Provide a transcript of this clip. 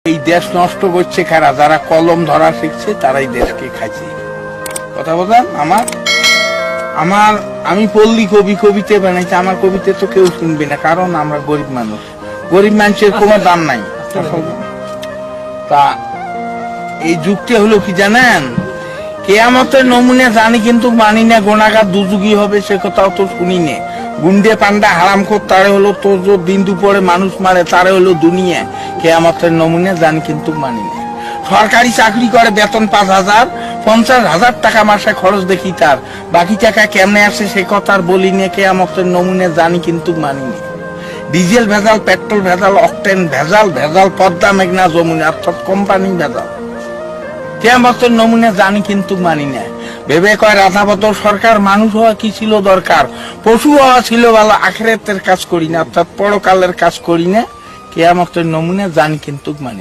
এই দেশ নষ্ট করছে কারা? যারা কলম ধরা শিখছে তারাই দেশকে খাইছে। কথা বলেন আমি পল্লী কবি, কবিতা বানাইছি, আমার কবিতা তো কেউ শুনবে না, কারণ আমরা গরিব মানুষ, গরিব মানুষের কোনো দাম নাই। তা এই যুক্তি হলো কি জানেন, কেয়ামতের নমুনা জানি কিন্তু মানি না, গোনাগার দুযুগী হবে সে কথাও তো শুনি না। গুন্ডে পান্ডা হারামখোর তারে হলো তো দিন দুপুরে মানুষ মারে তারে হলো দুনিয়া। কেয়ামতের নমুনা জানি কিন্তু মানি না। সরকারি চাকরি করে, বেতন 5,000, 50,000 টাকা মাসে খরচ দেখি তার, বাকি টাকা কেমনে আসে সে কথা আর বলি না। কেয়ামতের নমুনা জানি কিন্তু মানি না। ডিজেল ভেজাল, পেট্রোল ভেজাল, অকটেন ভেজাল, পদ্মা মেঘনা যমুনা অর্থাৎ কোম্পানি ভেজাল। কেয়ামতের নমুনা জানি কিন্তু মানি না। ভেবে কয় রাধাবদল সরকার, মানুষ হওয়া কি ছিল দরকার, পশু হওয়া ছিল ভালো, আখিরাতের কাজ করি না অর্থাৎ পরকালের কাজ করি না। কেয়ামতের নমুনা জানি কিন্তু মানি।